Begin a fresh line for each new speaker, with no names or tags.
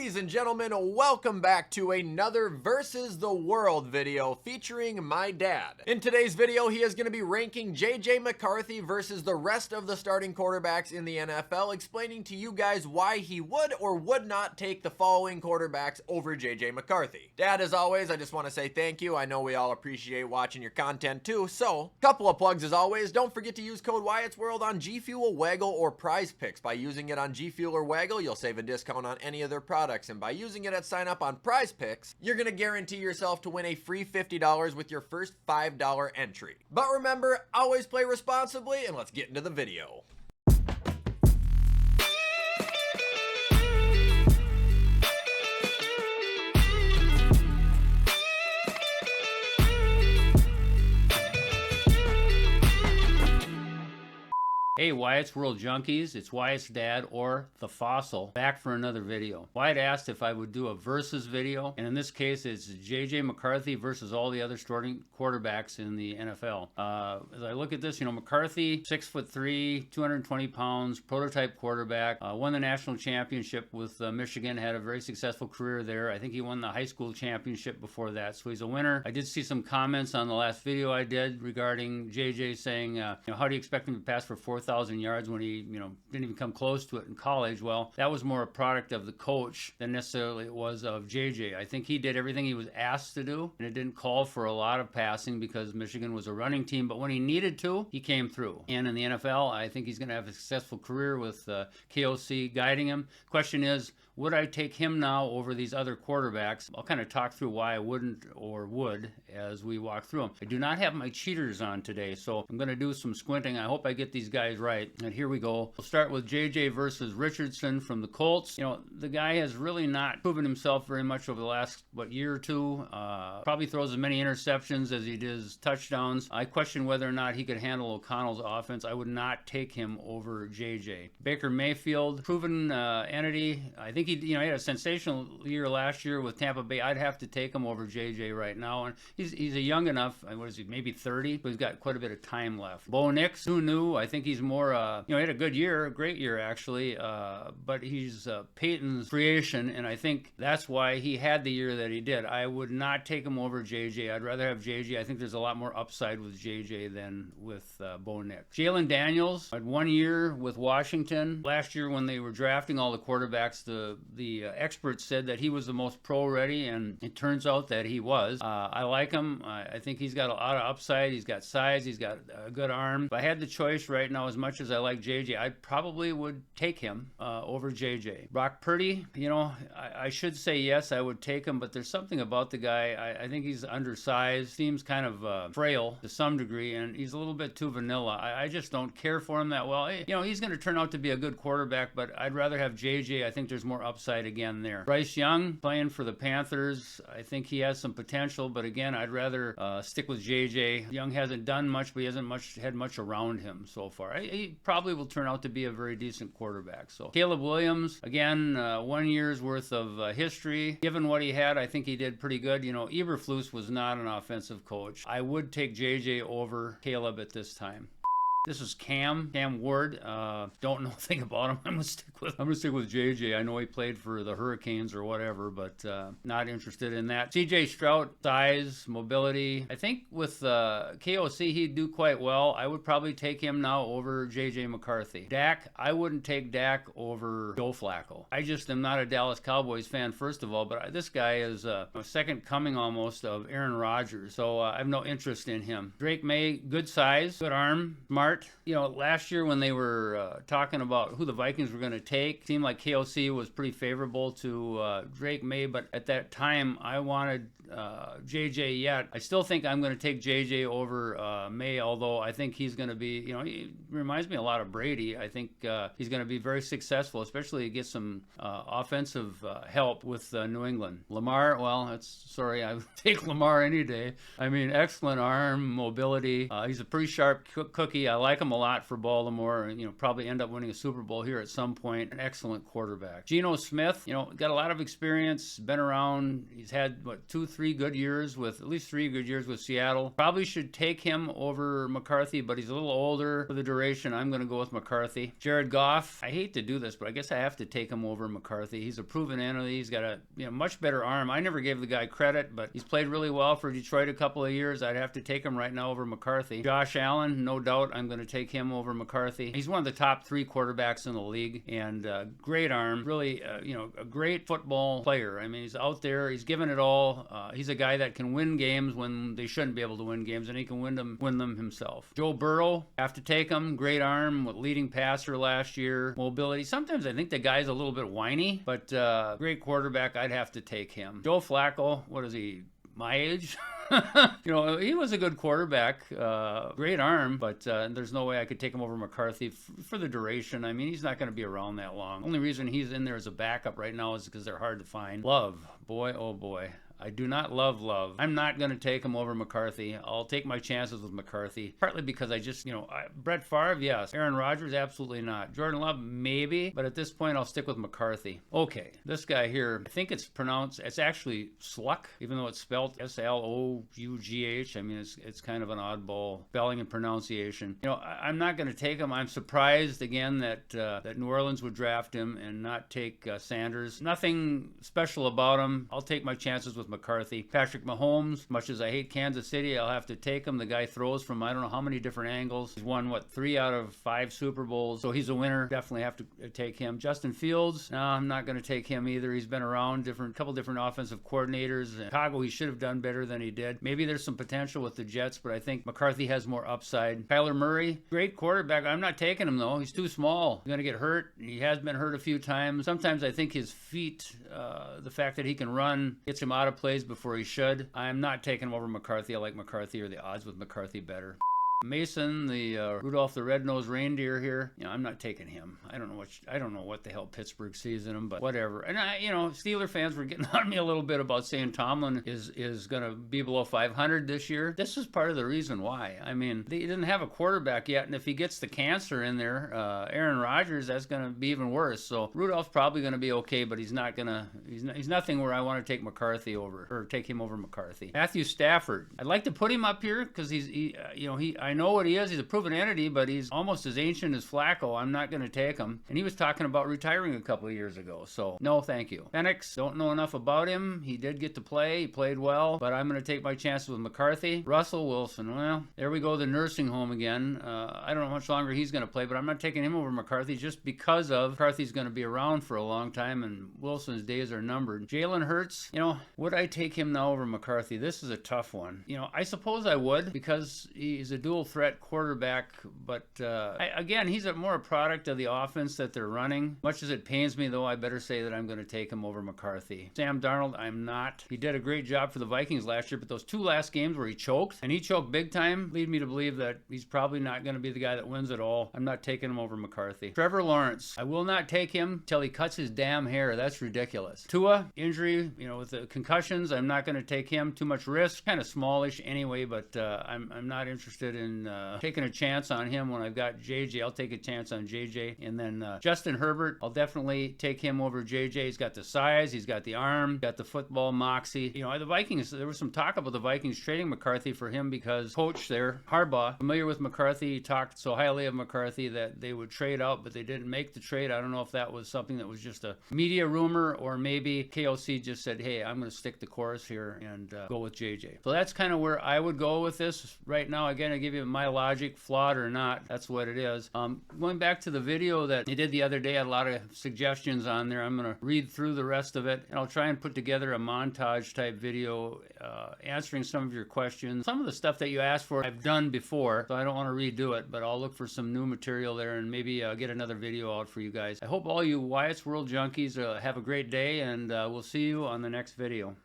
Ladies and gentlemen, welcome back to another Versus the World video featuring my dad. In today's video, he is going to be ranking JJ McCarthy versus the rest of the starting quarterbacks in the NFL, explaining to you guys why he would or would not take the following quarterbacks over JJ McCarthy. Dad, as always, I just want to say thank you. I know we all appreciate watching your content too, so couple of plugs as always. Don't forget to use code Wyatt's World on G Fuel, Waggle, or Prize Picks. By using it on G Fuel or Waggle, you'll save a discount on any of their products, and by using it at sign up on Prize Picks, you're gonna guarantee yourself to win a free $50 with your first $5 entry. But remember, always play responsibly, and let's get into the video.
Hey Wyatt's World Junkies, it's Wyatt's dad, or The Fossil, back for another video. Wyatt asked if I would do a versus video, and in this case it's JJ McCarthy versus all the other starting quarterbacks in the NFL. As I look at this, McCarthy, 6'3", 220 pounds, prototype quarterback, won the national championship with Michigan, had a very successful career there. I think he won the high school championship before that, so he's a winner. I did see some comments on the last video I did regarding JJ saying, how do you expect him to pass for 4,000 yards when he, didn't even come close to it in college? Well, that was more a product of the coach than necessarily it was of JJ. I think he did everything he was asked to do, and it didn't call for a lot of passing because Michigan was a running team, but when he needed to, he came through. And in the NFL, I think he's going to have a successful career with KOC guiding him. Question is, would I take him now over these other quarterbacks? I'll kind of talk through why I wouldn't or would as we walk through them. I do not have my cheaters on today, so I'm going to do some squinting. I hope I get these guys right. And here we go. We'll start with JJ versus Richardson from the Colts. The guy has really not proven himself very much over the last, year or two. Probably throws as many interceptions as he does touchdowns. I question whether or not he could handle O'Connell's offense. I would not take him over JJ. Baker Mayfield, proven entity. I think he had a sensational year last year with Tampa Bay. I'd have to take him over JJ right now. And he's a young enough, what is he, maybe 30, but he's got quite a bit of time left. Bo Nix, who knew? I think he's more, he had a good year, a great year actually, but he's Peyton's creation, and I think that's why he had the year that he did. I would not take him over JJ. I'd rather have JJ. I think there's a lot more upside with JJ than with Bo Nix. Jalen Daniels had 1 year with Washington. Last year when they were drafting all the quarterbacks, the experts said that he was the most pro-ready, and it turns out that he was. I like him. I think he's got a lot of upside. He's got size. He's got a good arm. If I had the choice right now, as much as I like JJ, I probably would take him over JJ. Brock Purdy, I should say yes, I would take him, but there's something about the guy. I think he's undersized, seems kind of frail to some degree, and he's a little bit too vanilla. I just don't care for him that well. He's going to turn out to be a good quarterback, but I'd rather have JJ. I think there's more upside again there. Bryce Young, playing for the Panthers. I think he has some potential, but again, I'd rather stick with JJ. Young hasn't done much, but he hasn't had much around him so far. He probably will turn out to be a very decent quarterback. So Caleb Williams, again, 1 year's worth of history. Given what he had, I think he did pretty good. Eberflus was not an offensive coach. I would take JJ over Caleb at this time. This is Cam Ward. Don't know a thing about him. I'm gonna stick with JJ. I know he played for the Hurricanes or whatever, but not interested in that. CJ Stroud, size, mobility. I think with KOC he'd do quite well. I would probably take him now over JJ McCarthy. Dak, I wouldn't take Dak over Joe Flacco. I just am not a Dallas Cowboys fan, first of all, but this guy is a second coming almost of Aaron Rodgers, so I have no interest in him. Drake May, good size, good arm, smart. Last year when they were talking about who the Vikings were going to take, seemed like KOC was pretty favorable to Drake May, but at that time I wanted JJ yet. I still think I'm going to take JJ over May, although I think he's going to be, he reminds me a lot of Brady. I think he's going to be very successful, especially to get some offensive help with New England. Lamar, well, I would take Lamar any day. I mean, excellent arm, mobility. He's a pretty sharp cookie. I like him a lot for Baltimore, and probably end up winning a Super Bowl here at some point. An excellent quarterback. Geno Smith, got a lot of experience, been around. He's had what, 2-3 good years with, at least 3 good years with Seattle. Probably should take him over McCarthy, but he's a little older for the duration. I'm going to go with McCarthy. Jared Goff, I hate to do this, but I guess I have to take him over McCarthy. He's a proven entity. He's got a much better arm. I never gave the guy credit, but he's played really well for Detroit a couple of years. I'd have to take him right now over McCarthy. Josh Allen, no doubt I'm going to take him over McCarthy. He's one of the top 3 quarterbacks in the league, and great arm. Really, a great football player. I mean, he's out there. He's given it all. He's a guy that can win games when they shouldn't be able to win games, and he can win them himself. Joe Burrow, have to take him. Great arm, with leading passer last year. Mobility. Sometimes I think the guy's a little bit whiny, but great quarterback. I'd have to take him. Joe Flacco, what is he? My age? He was a good quarterback, great arm, but there's no way I could take him over McCarthy for the duration. I mean, he's not going to be around that long. Only reason he's in there as a backup right now is because they're hard to find. Love, boy, oh boy. I do not love Love. I'm not going to take him over McCarthy. I'll take my chances with McCarthy, partly because I just, Brett Favre, yes. Aaron Rodgers, absolutely not. Jordan Love, maybe, but at this point, I'll stick with McCarthy. Okay, this guy here, I think it's actually Sluck, even though it's spelled S-L-O-U-G-H. I mean, it's kind of an oddball spelling and pronunciation. I'm not going to take him. I'm surprised, again, that New Orleans would draft him and not take Sanders. Nothing special about him. I'll take my chances with McCarthy. Patrick Mahomes, much as I hate Kansas City, I'll have to take him. The guy throws from I don't know how many different angles. He's won, 3 out of 5 Super Bowls, so he's a winner. Definitely have to take him. Justin Fields, no, I'm not going to take him either. He's been around couple different offensive coordinators. In Chicago, he should have done better than he did. Maybe there's some potential with the Jets, but I think McCarthy has more upside. Kyler Murray, great quarterback. I'm not taking him, though. He's too small. He's going to get hurt. He has been hurt a few times. Sometimes I think his feet, the fact that he can run, gets him out of plays before he should. I'm not taking him over McCarthy. I like McCarthy, or the odds with McCarthy better. Mason, the Rudolph the Red-Nosed Reindeer here, I'm not taking him. I don't know what the hell Pittsburgh sees in him, but whatever. And Steeler fans were getting on me a little bit about saying Tomlin is going to be below 500 this year. This is part of the reason why. I mean, they didn't have a quarterback yet, and if he gets the cancer in there, Aaron Rodgers, that's going to be even worse. So Rudolph's probably going to be okay, but he's nothing where I want to take McCarthy over, or take him over McCarthy. Matthew Stafford, I'd like to put him up here because I know what he is. He's a proven entity, but he's almost as ancient as Flacco. I'm not going to take him. And he was talking about retiring a couple of years ago. So, no, thank you. Penix, don't know enough about him. He did get to play. He played well. But I'm going to take my chances with McCarthy. Russell Wilson, well, there we go, the nursing home again. I don't know how much longer he's going to play, but I'm not taking him over McCarthy just because of McCarthy's going to be around for a long time, and Wilson's days are numbered. Jalen Hurts, would I take him now over McCarthy? This is a tough one. I suppose I would, because he's a dual threat quarterback, but again, he's more a product of the offense that they're running. Much as it pains me, though, I better say that I'm going to take him over McCarthy. Sam Darnold, I'm not. He did a great job for the Vikings last year, but those 2 last games where he choked, and he choked big time, lead me to believe that he's probably not going to be the guy that wins it all. I'm not taking him over McCarthy. Trevor Lawrence, I will not take him till he cuts his damn hair. That's ridiculous. Tua, injury, with the concussions, I'm not going to take him. Too much risk. Kind of smallish anyway, but I'm not interested in taking a chance on him when I've got JJ. I'll take a chance on JJ. And then Justin Herbert, I'll definitely take him over JJ. He's got the size, he's got the arm, got the football moxie. The Vikings, there was some talk about the Vikings trading McCarthy for him because coach there, Harbaugh, familiar with McCarthy, talked so highly of McCarthy that they would trade out, but they didn't make the trade. I don't know if that was something that was just a media rumor, or maybe KOC just said, hey, I'm going to stick the course here and go with JJ. So that's kind of where I would go with this right now. Again, I give you my logic, flawed or not, that's what it is. Going back to the video that I did the other day, I had a lot of suggestions on there. I'm going to read through the rest of it, and I'll try and put together a montage type video answering some of your questions. Some of the stuff that you asked for I've done before, so I don't want to redo it, but I'll look for some new material there and maybe get another video out for you guys. I hope all you Wyatt's World junkies have a great day, and we'll see you on the next video.